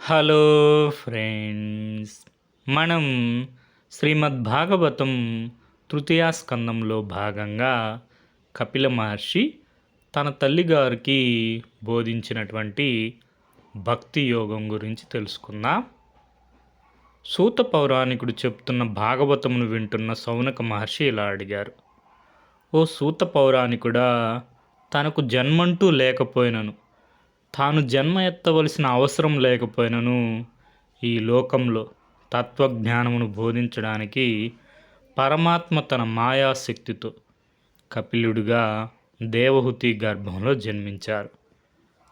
Hello friends. మనం శ్రీమద్ భాగవతం తృతీయ స్కందంలో భాగంగా కపిల మహర్షి తన తల్లిగారికి బోధించినటువంటి భక్తి యోగం గురించి తెలుసుకుందాం. సూత పౌరాణికుడు చెప్తున్న భాగవతమును వింటున్న సౌనక మహర్షి ఇలా అడిగారు: ఓ సూత పౌరాణికుడా, తనకు జన్మంటూ లేకపోయినను, తాను జన్మ ఎత్తవలసిన అవసరం లేకపోయినను ఈ లోకంలో తత్వజ్ఞానమును బోధించడానికి పరమాత్మ తన మాయాశక్తితో కపిలుడిగా దేవహూతి గర్భంలో జన్మించారు.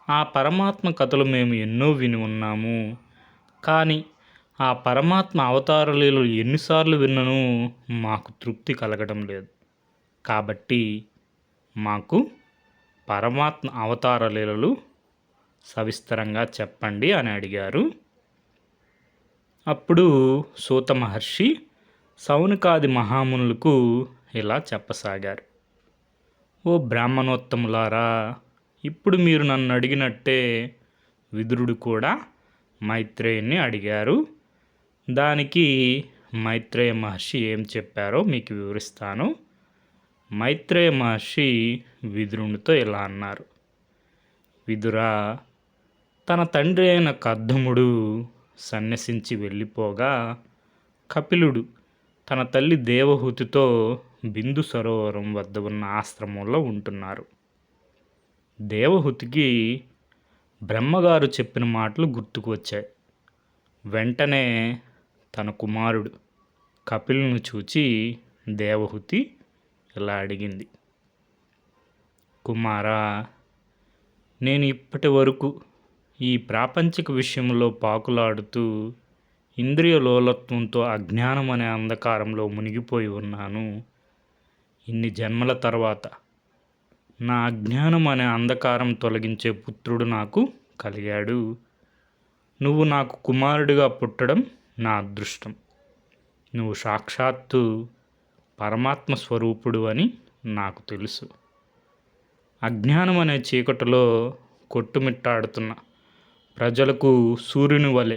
ఆ పరమాత్మ కథలు మేము ఎన్నో విని ఉన్నాము. కానీ ఆ పరమాత్మ అవతార లీలలు ఎన్నిసార్లు విన్నను మాకు తృప్తి కలగడం లేదు. కాబట్టి మాకు పరమాత్మ అవతార లీలలు సవిస్తరంగా చెప్పండి అని అడిగారు. అప్పుడు సూత మహర్షి సౌనకాది మహామునులకు ఇలా చెప్పసాగారు: ఓ బ్రాహ్మణోత్తములారా, ఇప్పుడు మీరు నన్ను అడిగినట్టే విదురుడు కూడా మైత్రేయుని అడిగారు. దానికి మైత్రేయ మహర్షి ఏం చెప్పారో మీకు వివరిస్తాను. మైత్రేయ మహర్షి విదురునితో ఇలా అన్నారు: విదురా, తన తండ్రి అయిన కర్దముడు సన్యసించి వెళ్ళిపోగా కపిలుడు తన తల్లి దేవహూతితో బిందు సరోవరం వద్ద ఉన్న ఆశ్రమంలో ఉంటున్నారు. దేవహూతికి బ్రహ్మగారు చెప్పిన మాటలు గుర్తుకు వచ్చాయి. వెంటనే తన కుమారుడు కపిలును చూచి దేవహూతి ఇలా అడిగింది: కుమారా, నేను ఇప్పటి వరకు ఈ ప్రాపంచిక విషయంలో పాకులాడుతూ ఇంద్రియ లోలత్వంతో అజ్ఞానం అనే అంధకారంలో మునిగిపోయి ఉన్నాను. ఇన్ని జన్మల తర్వాత నా అజ్ఞానం అనే అంధకారం తొలగించే పుత్రుడు నాకు కలిగాడు. నువ్వు నాకు కుమారుడిగా పుట్టడం నా అదృష్టం. నువ్వు సాక్షాత్తు పరమాత్మ స్వరూపుడు అని నాకు తెలుసు. అజ్ఞానం అనే చీకటిలో కొట్టుమిట్టాడుతున్న ప్రజలకు సూర్యుని వలె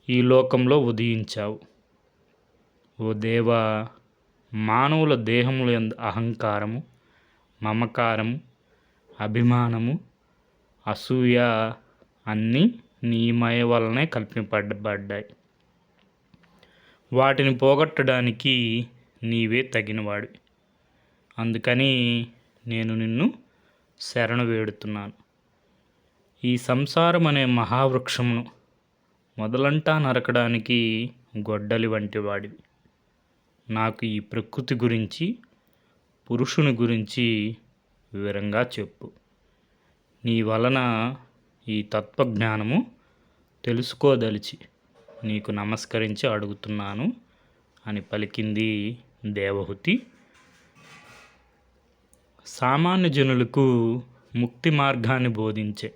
ఈ లోకంలో ఉదయించావు. ఓ దేవా, మానవుల దేహముల యందు అహంకారము, మమకారము, అభిమానము, అసూయ అన్నీ నీ మాయ వలనే కల్పింపబడ్డాయి. వాటిని పోగొట్టడానికి నీవే తగినవాడివి. అందుకని నేను నిన్ను శరణు వేడుతున్నాను. ఈ సంసారం అనే మహావృక్షమును మొదలంటా నరకడానికి గొడ్డలి వంటి వాడివి. నాకు ఈ ప్రకృతి గురించి, పురుషుని గురించి వివరంగా చెప్పు. నీ వలన ఈ తత్వజ్ఞానము తెలుసుకోదలిచి నీకు నమస్కరించి అడుగుతున్నాను అని పలికింది దేవహూతి. సామాన్య జనులకు ముక్తి మార్గాన్ని బోధించే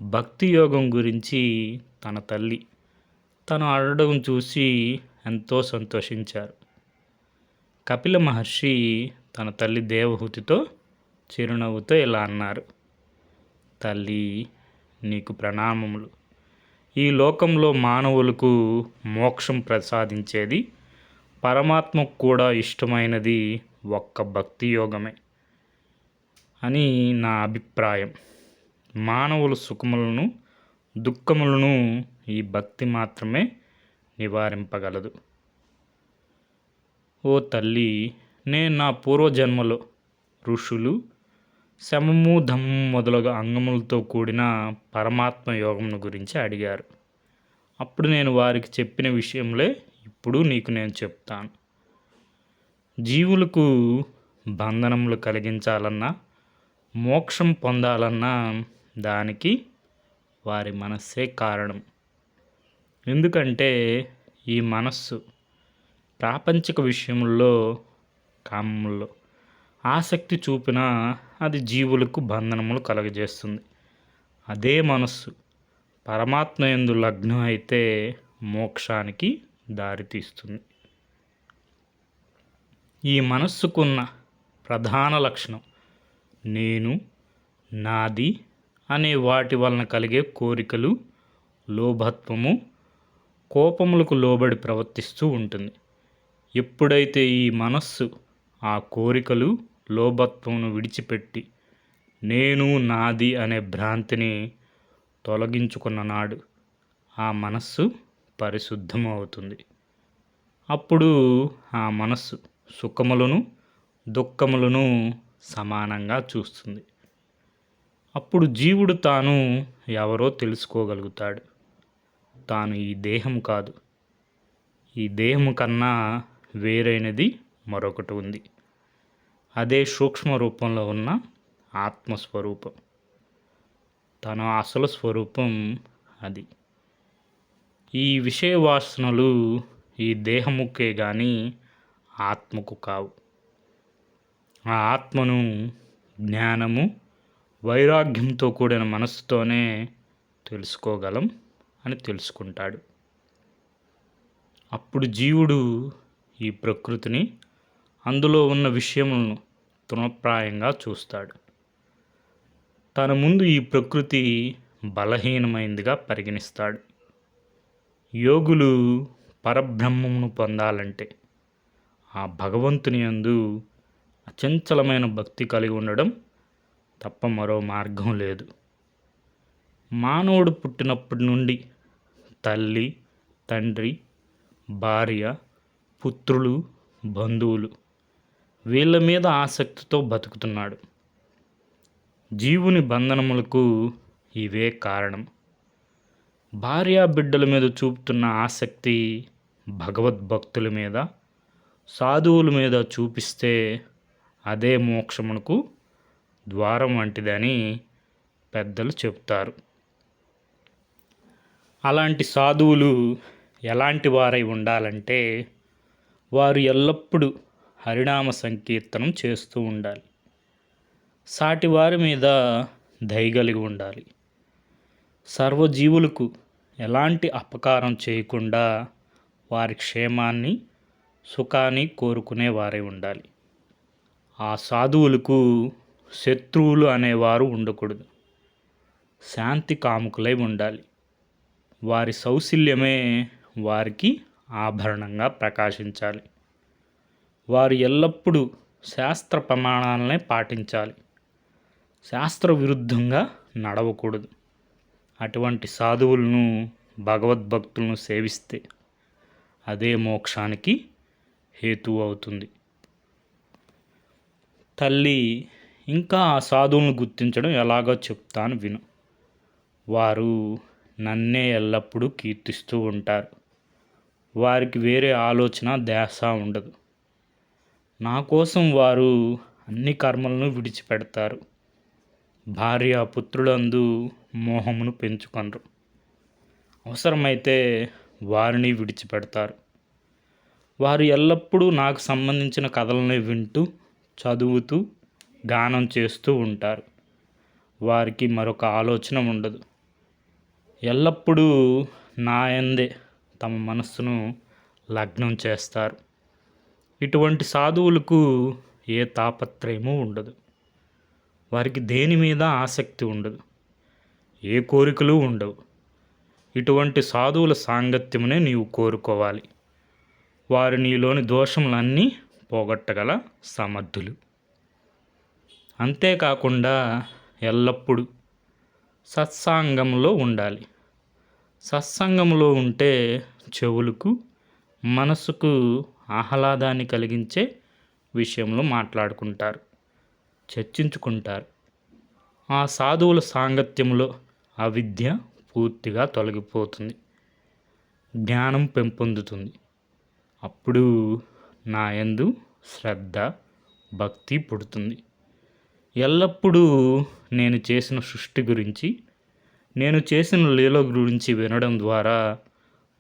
భక్తి యోగం గురించి తన తల్లి తను అడగడం చూసి ఎంతో సంతోషించారు. కపిల మహర్షి తన తల్లి దేవహూతితో చిరునవ్వుతో ఇలా అన్నారు: తల్లి, నీకు ప్రణామములు. ఈ లోకంలో మానవులకు మోక్షం ప్రసాదించేది, పరమాత్మకు కూడా ఇష్టమైనది ఒక్క భక్తి యోగమే అని నా అభిప్రాయం. మానవుల సుఖములను, దుఃఖములను ఈ భక్తి మాత్రమే నివారింపగలదు. ఓ తల్లి, నేను నా పూర్వజన్మలో ఋషులు శమము, ధమ్మము మొదలగు అంగములతో కూడిన పరమాత్మ యోగమును గురించి అడిగారు. అప్పుడు నేను వారికి చెప్పిన విషయంలో ఇప్పుడు నీకు నేను చెప్తాను. జీవులకు బంధనములు కలిగించాలన్నా, మోక్షం పొందాలన్నా దానికి వారి మనస్సే కారణం. ఎందుకంటే ఈ మనస్సు ప్రాపంచిక విషయముల్లో, కామముల్లో ఆసక్తి చూపినా అది జీవులకు బంధనములు కలుగజేస్తుంది. అదే మనస్సు పరమాత్మ యందు లగ్నం అయితే మోక్షానికి దారితీస్తుంది. ఈ మనస్సుకున్న ప్రధాన లక్షణం నేను, నాది అనే వాటి వలన కలిగే కోరికలు, లోభత్వము, కోపములకు లోబడి ప్రవర్తిస్తూ ఉంటుంది. ఎప్పుడైతే ఈ మనస్సు ఆ కోరికలు, లోభత్వమును విడిచిపెట్టి నేను నాది అనే భ్రాంతిని తొలగించుకున్న నాడు ఆ మనస్సు పరిశుద్ధము అవుతుంది. అప్పుడు ఆ మనస్సు సుఖములను, దుఃఖములను సమానంగా చూస్తుంది. అప్పుడు జీవుడు తాను ఎవరో తెలుసుకోగలుగుతాడు. తాను ఈ దేహం కాదు, ఈ దేహము కన్నా వేరైనది మరొకటి ఉంది. అదే సూక్ష్మ రూపంలో ఉన్న ఆత్మస్వరూపం. తన అసలు స్వరూపం అది. ఈ విషయ వాసనలు ఈ దేహముకే కానీ ఆత్మకు కావు. ఆ ఆత్మను జ్ఞానము, వైరాగ్యంతో కూడిన మనస్సుతోనే తెలుసుకోగలం అని తెలుసుకుంటాడు. అప్పుడు జీవుడు ఈ ప్రకృతిని, అందులో ఉన్న విషయములను తృణప్రాయంగా చూస్తాడు. తన ముందు ఈ ప్రకృతి బలహీనమైందిగా పరిగణిస్తాడు. యోగులు పరబ్రహ్మమును పొందాలంటే ఆ భగవంతుని యందు అచంచలమైన భక్తి కలిగి ఉండడం తప్ప మరో మార్గం లేదు. మానవుడు పుట్టినప్పటి నుండి తల్లి, తండ్రి, భార్య, పుత్రులు, బంధువులు వీళ్ళ మీద ఆసక్తితో బతుకుతున్నాడు. జీవుని బంధనములకు ఇవే కారణం. భార్యా బిడ్డల మీద చూపుతున్న ఆసక్తి భగవద్భక్తుల మీద, సాధువుల మీద చూపిస్తే అదే మోక్షమునకు ద్వారం వంటిదని పెద్దలు చెప్తారు. అలాంటి సాధువులు ఎలాంటి వారై ఉండాలంటే వారు ఎల్లప్పుడూ హరినామ సంకీర్తనం చేస్తూ ఉండాలి. సాటివారి మీద దయ కలిగి ఉండాలి. సర్వజీవులకు ఎలాంటి అపకారం చేయకుండా వారి క్షేమాన్ని, సుఖాన్ని కోరుకునే వారై ఉండాలి. ఆ సాధువులకు శత్రువులు అనేవారు ఉండకూడదు. శాంతి కాముకులై ఉండాలి. వారి సౌశల్యమే వారికి ఆభరణంగా ప్రకాశించాలి. వారు ఎల్లప్పుడూ శాస్త్ర ప్రమాణాలనే పాటించాలి. శాస్త్ర విరుద్ధంగా నడవకూడదు. అటువంటి సాధువులను, భగవద్భక్తులను సేవిస్తే అదే మోక్షానికి హేతువు అవుతుంది. తల్లి ఇంకా ఆ సాధువులను గుర్తించడం ఎలాగో చెప్తాను విను. వారు నన్నే ఎల్లప్పుడూ కీర్తిస్తూ ఉంటారు. వారికి వేరే ఆలోచన, ధ్యాస ఉండదు. నా కోసం వారు అన్ని కర్మలను విడిచిపెడతారు. భార్య, పుత్రులందు మోహమును పెంచుకొనరు. అవసరమైతే వారిని విడిచిపెడతారు. వారు ఎల్లప్పుడూ నాకు సంబంధించిన కథలనే వింటూ, చదువుతూ, గానం చేస్తూ ఉంటారు. వారికి మరొక ఆలోచన ఉండదు. ఎల్లప్పుడూ నా యందే తమ మనస్సును లగ్నం చేస్తారు. ఇటువంటి సాధువులకు ఏ తాపత్రయము ఉండదు. వారికి దేని మీద ఆసక్తి ఉండదు. ఏ కోరికలు ఉండవు. ఇటువంటి సాధువుల సాంగత్యమునే నీవు కోరుకోవాలి. వారు నీలోని దోషములన్నీ పోగొట్టగల సమర్థులు. అంతేకాకుండా ఎల్లప్పుడూ సత్సంగంలో ఉండాలి. సత్సంగంలో ఉంటే చెవులకు, మనసుకు ఆహ్లాదాన్ని కలిగించే విషయంలో మాట్లాడుకుంటారు, చర్చించుకుంటారు. ఆ సాధువుల సాంగత్యంలో అవిద్య పూర్తిగా తొలగిపోతుంది. జ్ఞానం పెంపొందుతుంది. అప్పుడు నా యందు శ్రద్ధ, భక్తి పుడుతుంది. ఎల్లప్పుడూ నేను చేసిన సృష్టి గురించి, నేను చేసిన లీల గురించి వినడం ద్వారా,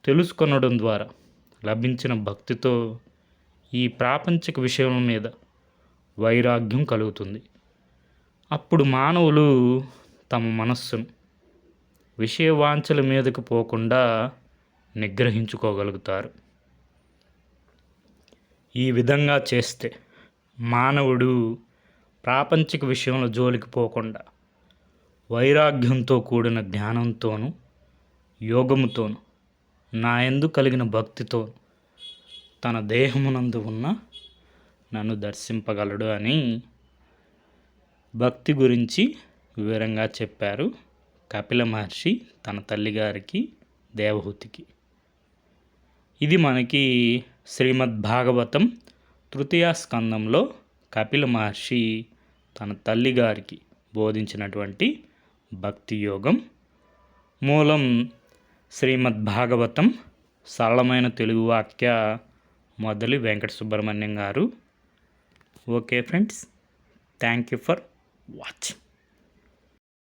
తెలుసుకొనడం ద్వారా లభించిన భక్తితో ఈ ప్రాపంచిక విషయం మీద వైరాగ్యం కలుగుతుంది. అప్పుడు మానవులు తమ మనస్సును విషయవాంఛల మీదకు పోకుండా నిగ్రహించుకోగలుగుతారు. ఈ విధంగా చేస్తే మానవుడు ప్రాపంచిక విషయంలో జోలికి పోకుండా వైరాగ్యంతో కూడిన జ్ఞానంతోనూ, యోగముతోను నా యందు కలిగిన భక్తితో తన దేహమునందు ఉన్న నన్ను దర్శింపగలడు అని భక్తి గురించి వివరంగా చెప్పారు కపిల మహర్షి తన తల్లిగారికి దేవహూతికి. ఇది మనకి శ్రీమద్ భాగవతం తృతీయ స్కందంలో కపిల మహర్షి తన తల్లిగారికి బోధించినటువంటి భక్తి యోగం. మూలం శ్రీమద్ భాగవతం, సరళమైన తెలుగు వాక్య మొదలు వెంకట సుబ్రహ్మణ్యం గారు. Okay friends, thank you for watching.